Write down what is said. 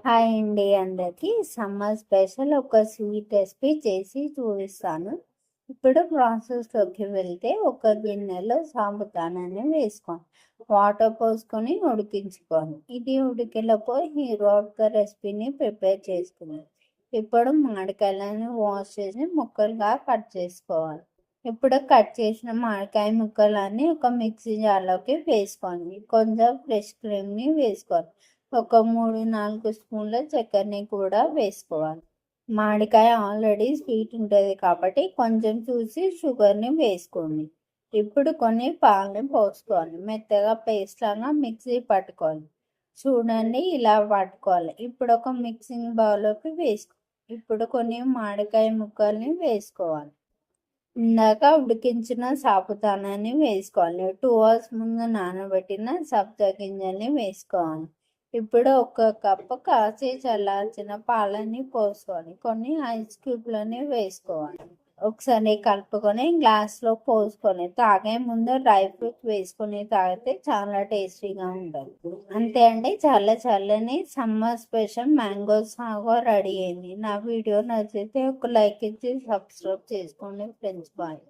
Hi అండి అందరికి. Summer special ఒక స్వీట్ రెసిపీ చేసి చూపిస్తాను. ఇప్పుడు ప్రాసెస్లోకి వెళ్తే ఒక గిన్నెలో సాబుదానాన్ని వేసుకోండి. వాటర్ పోసుకొని ఉడికించుకోండి. ఇది ఉడికేలోపు హీరో ఆఫ్ రెసిపీని ప్రిపేర్ చేసుకుందాం. ఇప్పుడు మామిడికాయలను వాష్ చేసి ముక్కలుగా కట్ చేసుకోవాలి. ఇప్పుడు కట్ చేసిన మామిడికాయ ముక్కలన్నీ ఒక మిక్సీ జార్లోకి వేసుకోండి. కొంచెం ఫ్రెష్ క్రీమ్ని వేసుకోవాలి. ఒక 3-4 స్పూన్ల చక్కెరని కూడా వేసుకోవాలి. మామిడికాయ ఆల్రెడీ స్వీట్ ఉంటుంది కాబట్టి కొంచెం చూసి షుగర్ని వేసుకోండి. ఇప్పుడు కొన్ని పాలని పోసుకోవాలి. మెత్తగా పేస్ట్ లాగా మిక్సీ పట్టుకోవాలి. చూడండి, ఇలా పట్టుకోవాలి. ఇప్పుడు ఒక మిక్సింగ్ బౌల్లోకి ఇప్పుడు కొన్ని మామిడికాయ ముక్కల్ని వేసుకోవాలి. ఇందాక ఉడికించిన సాబుదానాన్ని వేసుకోవాలి. 2 అవర్స్ ముందు నానబెట్టిన సబ్జా గింజల్ని వేసుకోవాలి. ఇప్పుడు ఒక కప్పు కాచి చల్లార్చిన పాలని పోసుకోవాలి. కొన్ని ఐస్ క్యూబ్లని వేసుకోవాలి. ఒకసారి కలుపుకొని గ్లాస్లో పోసుకొని తాగే ముందు డ్రై ఫ్రూట్స్ వేసుకొని తాగితే చాలా టేస్టీగా ఉంటుంది. అంతే అండి, చాలా చల్లని summer special mango sago ready అయింది. నా వీడియో నచ్చితే ఒక లైక్ ఇచ్చి సబ్స్క్రైబ్ చేసుకోండి ఫ్రెండ్స్. బాయ్.